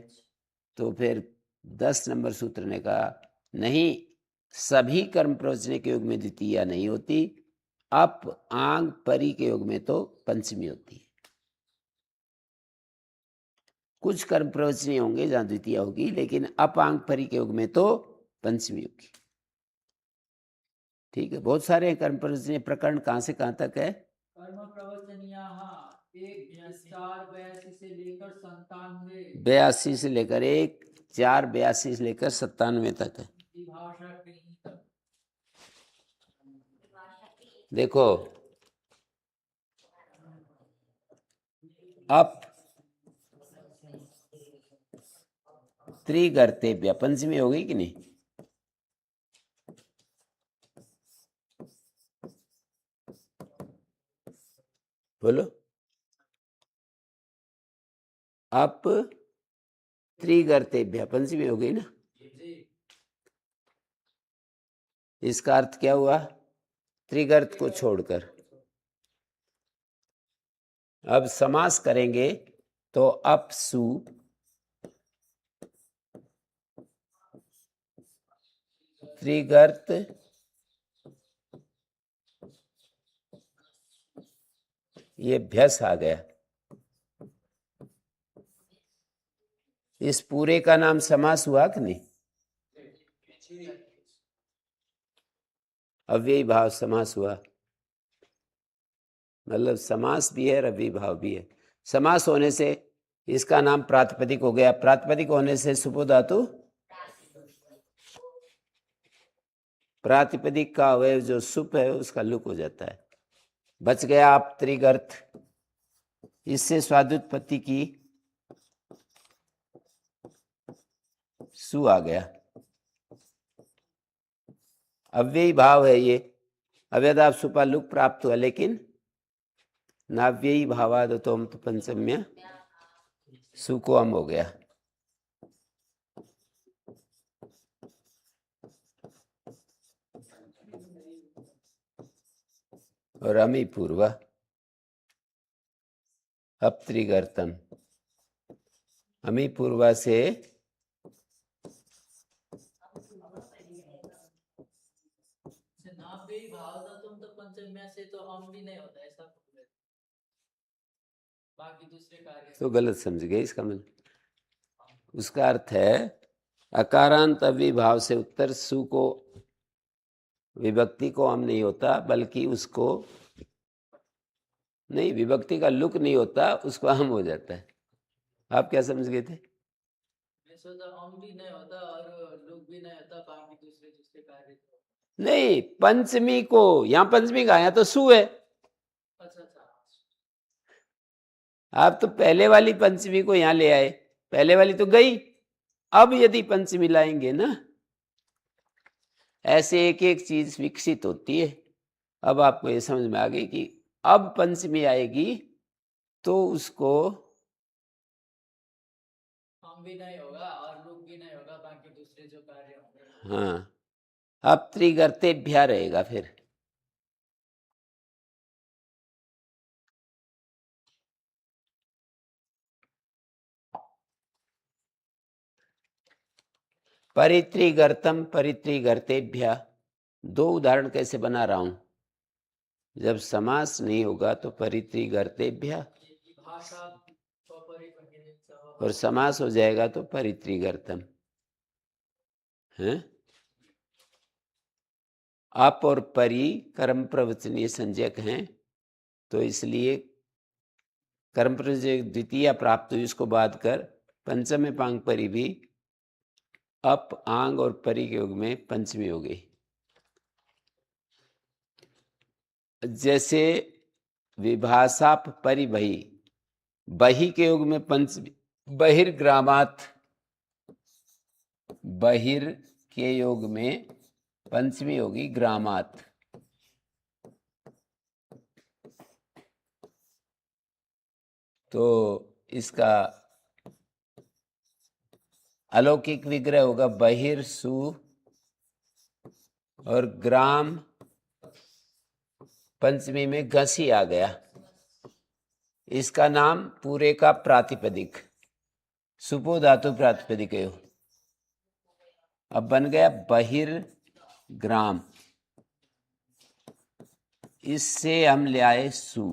Speaker 1: तो फिर 10 नंबर सूत्र ने कहा नहीं, सभी कर्म प्रवचनीय के योग में द्वितीय नहीं होती, अप आंग परि के योग में तो पंचमी होती है। कुछ कर्म प्रवचनीय होंगे जहाँ द्वितीय होगी, लेकिन अपांग परी के योग में तो पंचमी होगी। ठीक है, बहुत सारे हैं कर्म प्रवचनीय प्रकरण, कहाँ से कहाँ तक है?
Speaker 3: कर्म प्रवचनीयाः 1 4 82 से लेकर 97
Speaker 1: 82 से लेकर 1 4 82 से लेकर 97 तक है।
Speaker 3: विभाषा गृहीत।
Speaker 1: देखो अप त्रिगर्तेभ्य पंचमी होगी कि नहीं? बोलो। अप त्रिगर्तेभ्य पंचमी हो गई ना? इसका अर्थ क्या हुआ? त्रिगर्त को छोड़कर। अब समास करेंगे तो अपसु त्रिगर्त ये भ्यस आ गया। इस पूरे का नाम समास हुआ कि नहीं? अव्ययी भाव समास हुआ, मतलब समास भी है और अव्ययी भाव भी है। समास होने से इसका नाम प्रातिपदिक हो गया, प्रातिपदिक होने से सुपो धातु प्रातिपदिक का अवयव जो सुप है उसका लुक हो जाता है। बच गया आप त्रिगर्त, इससे स्वादुत्पत्ति की सु आ गया। अव्ययी भाव है ये, अव्यदाप सुपा लुक प्राप्त हुआ, लेकिन नाव्ययी भावादतोम तो पंचम्य सु को अम हो गया। और अमी पूर्व अब त्रिगर्तम, अमी पूर्वा से
Speaker 3: नाभि भाव था तुम तो पंचम्या से तो हम भी नहीं होता ऐसा बोल रहे थे। बाकी दूसरे कार्य
Speaker 1: तो गलत समझ गए इसका मतलब। उसका अर्थ है अकारांत अविभाव से उत्तर सु को विभक्ति को हम नहीं होता, बल्कि उसको नहीं, विभक्ति का लुक नहीं होता, उसको हम हो जाता है। आप क्या समझ गए थे?
Speaker 3: मैं सोचा हम भी नहीं होता और लोग भी नहीं होता, बाकी दूसरे दूसरे कार्य तो।
Speaker 1: नहीं, पंचमी को यहाँ पंचमी का यहाँ तो सु है।
Speaker 3: अच्छा अच्छा।
Speaker 1: आप तो पहले वाली पंचमी को यहाँ ले आए, पहले वाली तो गई, अब यदि पंचमी लाएंगे ना, ऐसे एक एक चीज विकसित होती है। अब आपको ये समझ में आ गई कि अब पंचमी आएगी तो उसको
Speaker 3: हम भी नहीं होगा और लोग भी नहीं होगा, बाकी दूसरे जो कार्य होंगे।
Speaker 1: हाँ, अब त्रिगर्तेभ्य रहेगा फिर। परित्रिगर्तम परित्रिगर्तेभ्य, दो उदाहरण कैसे बना रहा हूं। जब समास नहीं होगा तो परित्रिगर्तेभ्य,
Speaker 3: भाषा
Speaker 1: और समास हो जाएगा तो परित्रिगर्तम है। अप और परि कर्म प्रवचनीय संज्ञक हैं, तो इसलिए कर्म प्रवचनीय द्वितीय प्राप्त हुई, उसको बाद कर पंचम पांग परि भी अप आंग और परि के योग में पंचमी हो गई। जैसे विभाषाप परिबही, बही के योग में पंचमी, बहिर्ग्रामात, बहिर के योग में पंचमी होगी ग्रामात। तो इसका अलौकिक विग्रह होगा बहिर्सु, और ग्राम पंचमी में घसी आ गया। इसका नाम पूरे का प्रातिपदिक सुपो धातु प्रातिपदिक है। अब बन गया बहिर्ग्राम, इससे हम ले आए सु।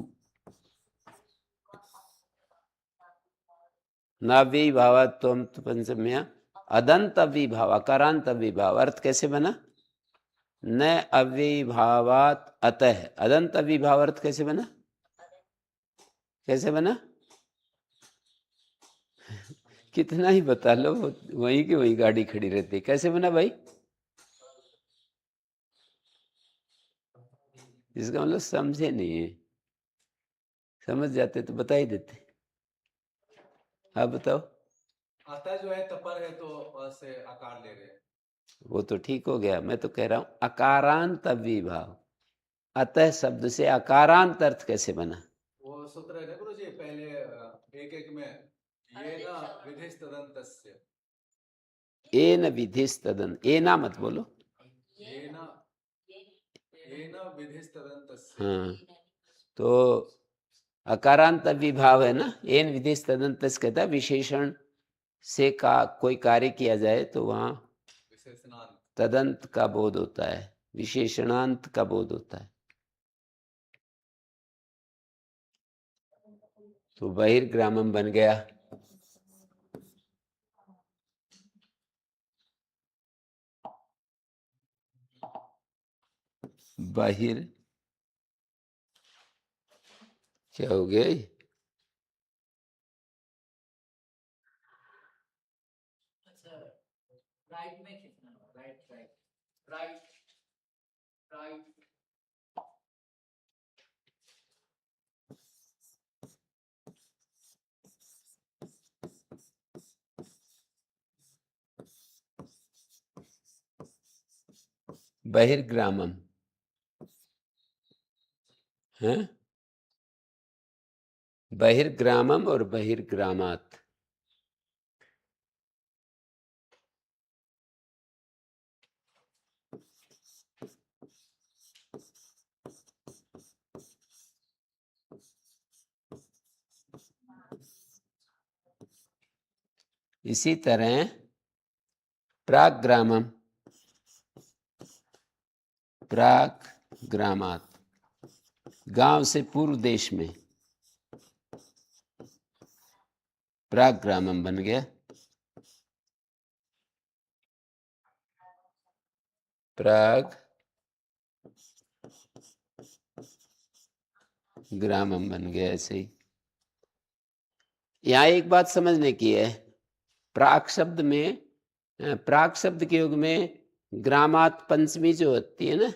Speaker 1: नाव्ययीभावात्वम तु पंचम्या अदंत अव्ययीभाव अकारांत अव्ययीभाव। अर्थ कैसे बना? न अव्ययीभावात अतः। अदंत अव्ययीभाव अर्थ कैसे बना? कैसे बना? कितना ही बता लो, वहीं की वहीं गाड़ी खड़ी रहती। कैसे बना भाई? इसका मतलब समझे नहीं है, समझ जाते तो बता ही देते। आप बताओ।
Speaker 2: अतः जो है तपर है तो अ से आकार ले रहे हैं।
Speaker 1: वो तो ठीक हो गया, मैं तो कह रहा हूं अकारांत अव्ययीभाव। अतः शब्द से अकारांत अर्थ कैसे बना?
Speaker 2: वो सूत्र है ना गुरु जी, पहले एक एक में ये ना विधिस तदंतस्य।
Speaker 1: ए न विधिस तदन, ए ना मत बोलो।
Speaker 2: ये ना विधिस तदंतस्य।
Speaker 1: हाँ, तो अकारांत अव्ययीभाव है ना। एन विधिस तदंत कहता है विशेषण से का कोई कार्य किया जाए तो वहां
Speaker 2: विशेषणांत
Speaker 1: तदंत का बोध होता है, विशेषणांत का बोध होता है। तो बहिर्ग्रामम बन गया। बाहिर क्या हो गया?
Speaker 3: अच्छा, राइट में खींचना होगा, राइट राइट राइट राइट।
Speaker 1: बहिर्ग्रामम है, बहिर्ग्रामम और बहिर्ग्रामात। इसी तरह प्राग्रामम, प्राग्रामात, गांव से पूर्व देश में, प्राग्रामम बन गया। प्राग ग्रामम बन गया। ऐसे ही यहाँ एक बात समझने की है, प्राक शब्द में, प्राक शब्द के युग में ग्रामात पंचमी जो होती है ना,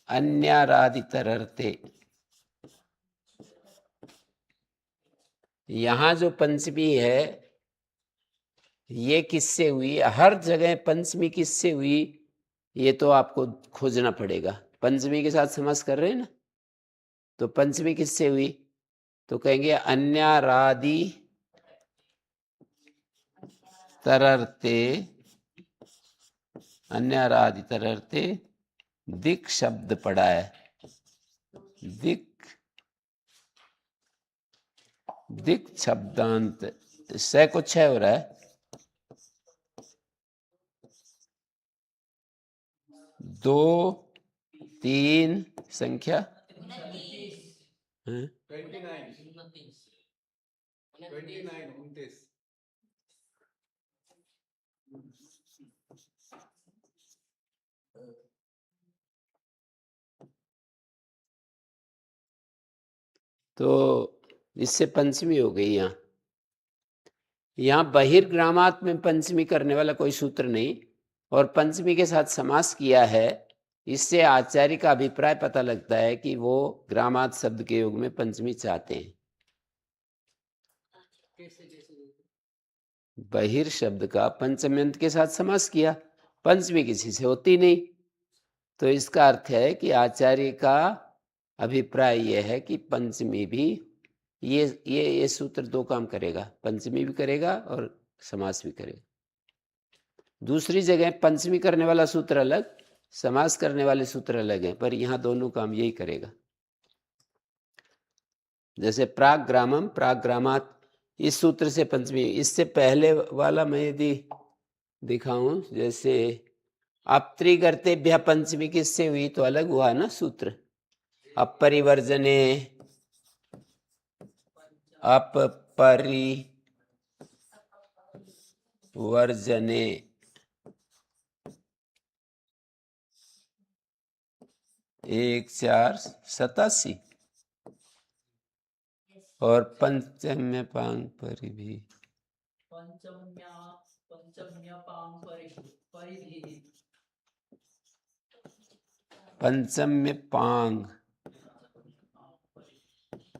Speaker 1: अन्याराधितरर्थे, यहाँ जो पंचमी है ये किससे हुई? हर जगह पंचमी किससे हुई ये तो आपको खोजना पड़ेगा। पंचमी के साथ समास कर रहे हैं ना, तो पंचमी किससे हुई? तो कहेंगे अन्याराधि तरर्थे, अन्याराधि तरर्थे दिक शब्द पड़ा है। दिक, दिक शब्दांत से को 6 हो रहा है। 2 3 संख्या
Speaker 2: 29 29
Speaker 1: तो इससे पंचमी हो गई। यहाँ बहिर्ग्रामात में पंचमी करने वाला कोई सूत्र नहीं, और पंचमी के साथ समास किया है। इससे आचार्य का अभिप्राय पता लगता है कि वो ग्रामात शब्द के योग में पंचमी चाहते हैं।
Speaker 3: कैसे कैसे
Speaker 1: बहिर शब्द का पंचम्यंत के साथ समास किया, पंचमी किसी से होती नहीं, तो इसका अर्थ है कि आचार्य का अभिप्राय यह है कि पंचमी भी ये सूत्र 2 काम करेगा, पंचमी भी करेगा और समास भी करेगा। दूसरी जगह पंचमी करने वाला सूत्र अलग, समास करने वाले सूत्र अलग हैं, पर यहाँ दोनों काम यही करेगा। जैसे प्राग्रामम प्राग्रामात, इस सूत्र से पंचमी। इससे पहले वाला मैं यदि दिखाऊं, जैसे अपत्रिगर्तेभ्यः पंचमी किससे हुई तो अलग हुआ ना सूत्र। अपरिवर्जने, अप परिवर्जने एक 487 और पंचम्य पांग परि भी
Speaker 3: पंचम्यपां परिधि
Speaker 1: पंचम्य पांग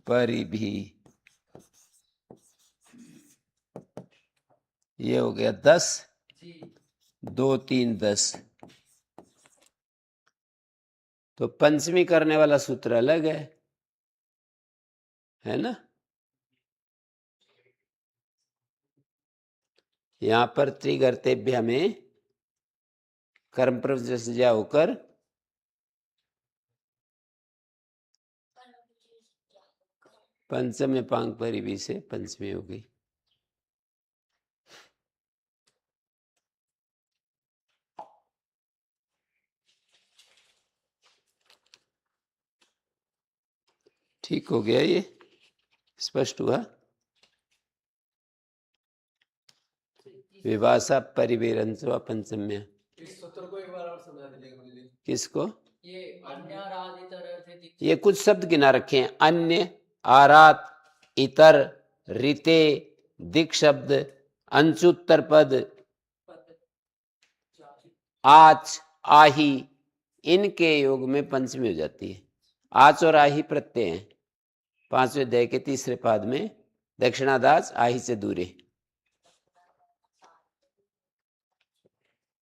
Speaker 1: परि भी ये हो गया 10
Speaker 3: जी
Speaker 1: 2 3 10। तो पंचमी करने वाला सूत्र अलग है ना। यहां पर त्रिगर्तेभ्य में कर्म प्रवृत्ति होकर पंचम्य पांग परिधि से पंचमी हो गई। ठीक हो गया, ये स्पष्ट हुआ। विभाषा परिवेरंच व पंचम्य।
Speaker 2: इस सूत्र को एक बार और समझा दीजिए गुरुजी।
Speaker 1: किसको?
Speaker 3: ये अन्य
Speaker 1: ये कुछ शब्द गिना रखे हैं। अन्य, आरात, इतर, रीते, दिक् शब्द, अंशुत्तर पद, आच, आही, इनके योग में पंचमी हो जाती है। आच और आही प्रत्यय हैं। 5वें अध्याय के 3रे पाद में दक्षिणादाच आही से दूरे।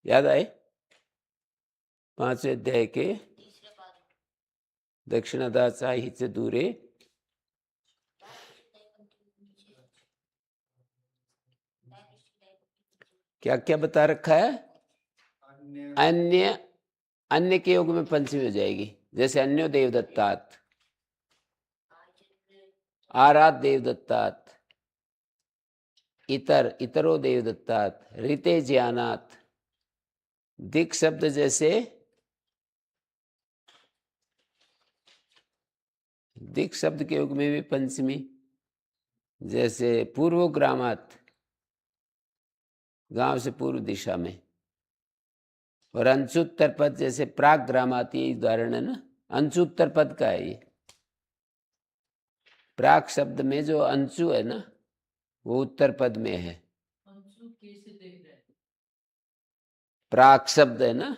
Speaker 1: याद आए? 5वें अध्याय के दक्षिणादाच आही से दूरे। क्या क्या बता रखा है? अन्य, अन्य के योग में पंचमी हो जाएगी। जैसे अन्यो देवदत्तात, आरात देवदत्तात, इतर, इतरो देवदत्तात, रीते ज्ञानात। दिक् शब्द जैसे दिक् शब्द के योग में भी पंचमी, जैसे पूर्वग्रामात, गांव से पूर्व दिशा में। और अंशुत्तर पद जैसे प्राग ग्रामात, ये उदाहरण है ना, अंशुत्तर पद का है ये। प्राग शब्द में जो अंशु है ना, वो उत्तर पद में है।
Speaker 3: अंशु कैसे देख रहे हैं?
Speaker 1: प्राग शब्द है ना,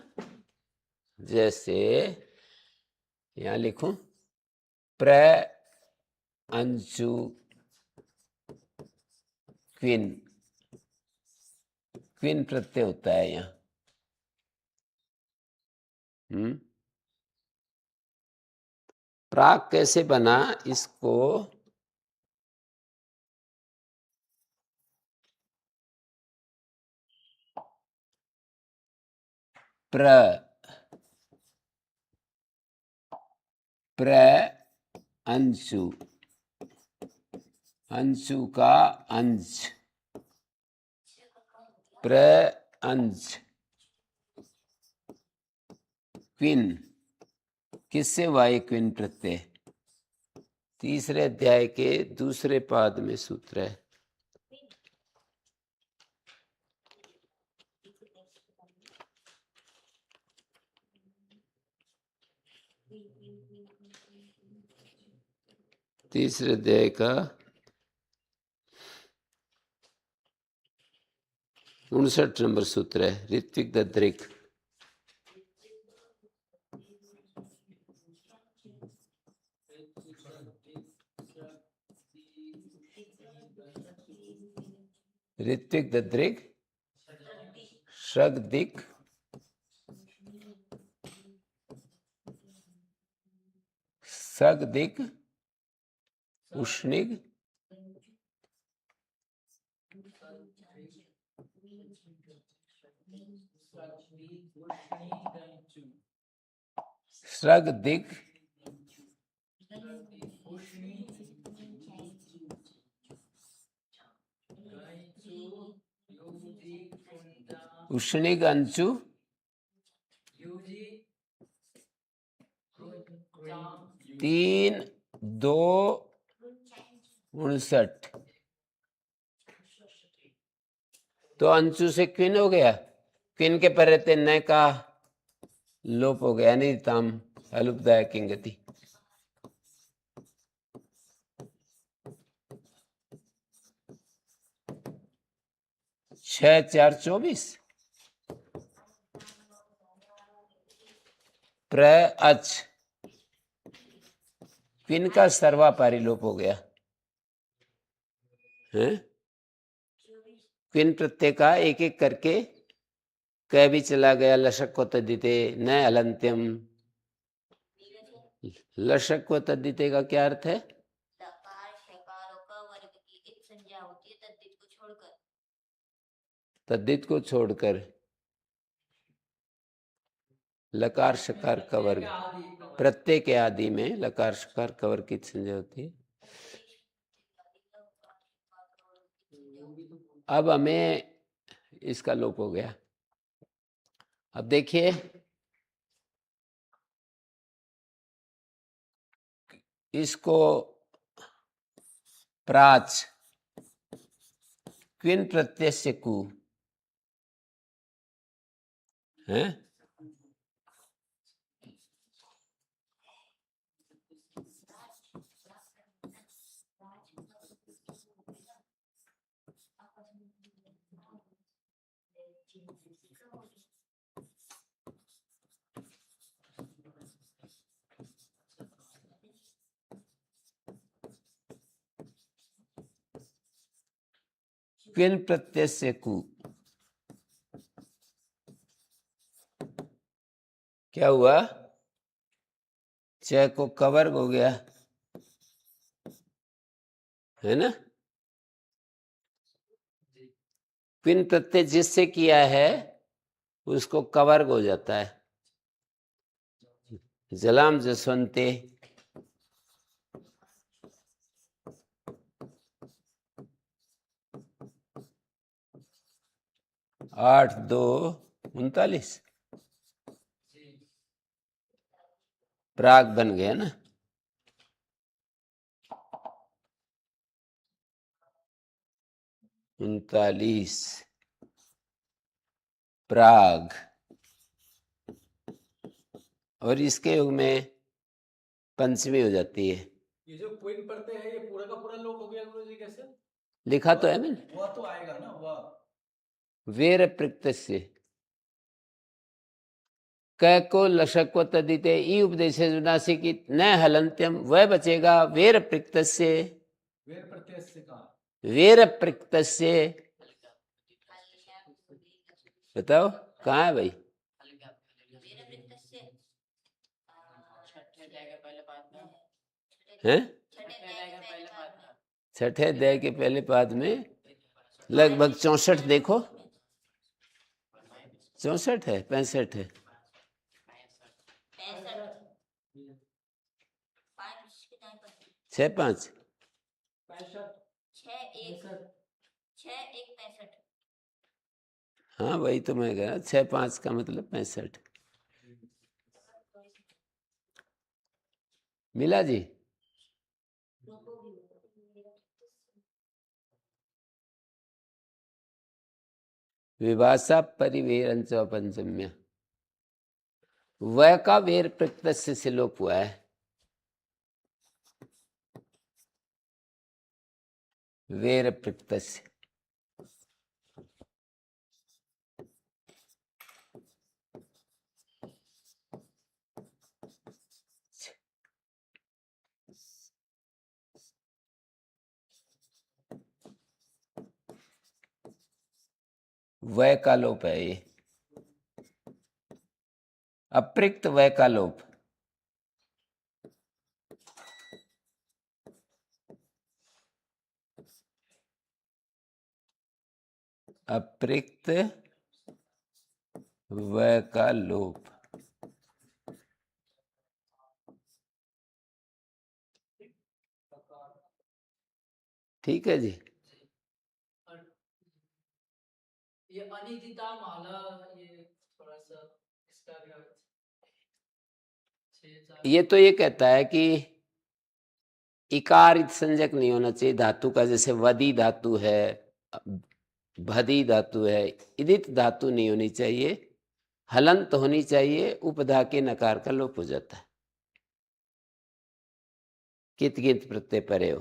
Speaker 1: जैसे यहां लिखूं, प्र अंशु क्विन, क्विन प्रत्यय होता है यहाँ। प्राग कैसे बना, इसको प्र, प्र अंशु, अंशु का अंश, प्र अंश क्विन, किससे वाई क्विन प्रत्यय। 3रे अध्याय के 2रे पाद में सूत्र है। तीसरे अध्याय का 59 नंबर सूत्र है, ऋत्विक दद्रिक। ऋत्विक दद्रिक, श्रगदिक, सगदिक, उष्णिक, श्रगदिक, उष्णिक अंशु, 3 2 59। तो अंशु से क्विन हो गया, क्विन के पर रहते न का लोप हो गया, नहीं ताम अलुपदाय की गति। छह चार 24 प्र अच क्विन का सर्वापारी लोप हो गया है। क्विन प्रत्यय का एक एक करके क भी चला गया, लशक को तद्दिते न अलंत्यम। लशक को तद्दिते का क्या अर्थ है?
Speaker 4: लकार शकार और क वर्ग की एक संज्ञा होती है तद्धित को छोड़कर।
Speaker 1: तद्दित को छोड़कर लकार शकार का वर्ग, प्रत्यय के आदि में लकार शकार का वर्ग की संज्ञा होती है। अब हमें इसका लोप हो गया। अब देखिए इसको प्राच क्विन प्रत्यय से कु है, क्विन प्रत्यय से कु क्या हुआ? च को कवर्ग हो गया है ना। क्विन प्रत्यय जिससे किया है उसको कवर्ग हो जाता है। जलाम जसवंते 8 2 39 प्राग बन गया ना। उनतालीस प्राग, और इसके युग में पंचमी हो जाती है।
Speaker 2: ये जो क्विन पढ़ते हैं ये पूरा का पूरा लोप हो गया गुरु जी कैसे?
Speaker 1: लिखा तो है मैंने,
Speaker 2: वह तो आएगा ना वह।
Speaker 1: वेर प्रत्यय क को लशक को तदिते ई उपदेश जुनासी की न हलंत्यम, वह बचेगा वेर प्रत्यय।
Speaker 2: वेर प्रत्यय से कहा
Speaker 1: वेर प्रत्यय बताओ कहाँ है भाई? हैं? छठे अध्याय के पहले पाद में लगभग 64 देखो, 64 है 65 है 6 5 हाँ वही तो मैं कह रहा 6 5 का मतलब 65 मिला जी। विभाषा परिवेरंच पंचम्य, वह का वेर प्रत्यय से लोप हुआ है। वेर प्रत्यय वह का लोप है ये, अप्रिक्त वह का लोप। अप्रिक्त वह का लोप, ठीक है जी।
Speaker 3: ये अनिदिता माला ये थोड़ा सा इसका भी
Speaker 1: ये तो ये कहता है कि इकार संज्ञक नहीं होना चाहिए धातु का, जैसे वदी धातु है भदी धातु है, इदित धातु नहीं होनी चाहिए, हलंत होनी चाहिए, उपधा के नकार का लोप हो जाता है। कित कित प्रत्यय परे हो।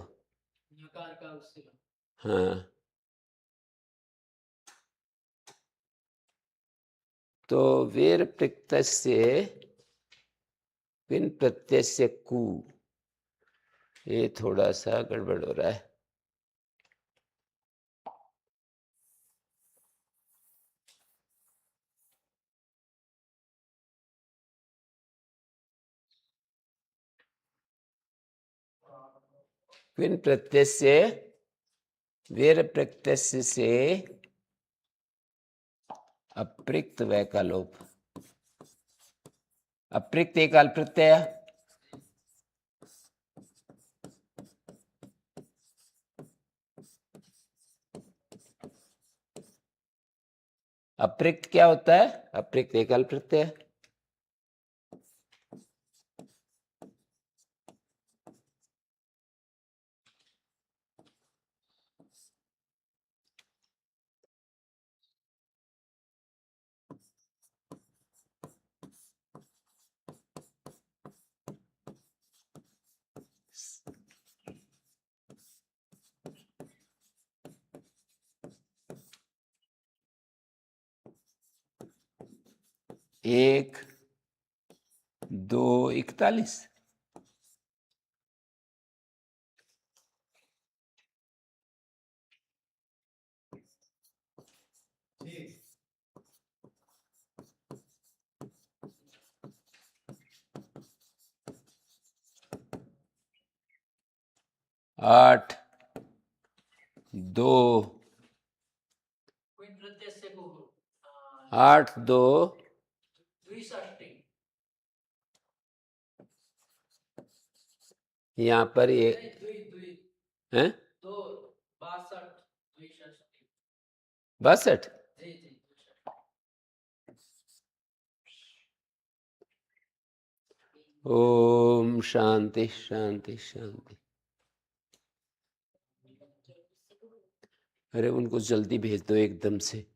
Speaker 3: नकार का उससे
Speaker 1: हाँ, तो वीर प्रत्यय विन प्रत्यय से कु, ये थोड़ा सा गड़बड़ हो रहा है। विन प्रत्यय से वीर प्रत्यय से अप्रिक्त वै का लोप। अप्रिक्त एकाल प्रत्यय, अप्रिक्त क्या होता है? अप्रिक्त एकल प्रत्यय। एक, दो, 41।
Speaker 2: जी
Speaker 1: 8, 2,
Speaker 3: कोई प्रत्यय से को
Speaker 1: 8, 2,
Speaker 3: द्विषष्टि
Speaker 1: यहाँ पर ये
Speaker 3: नहीं द्वि द्वि
Speaker 1: है
Speaker 3: 2 62 द्विषष्टि
Speaker 1: 62।
Speaker 3: जी जी द्विषष्टि।
Speaker 1: ओम शांति शांति शांति। अरे उनको जल्दी भेज दो एकदम से।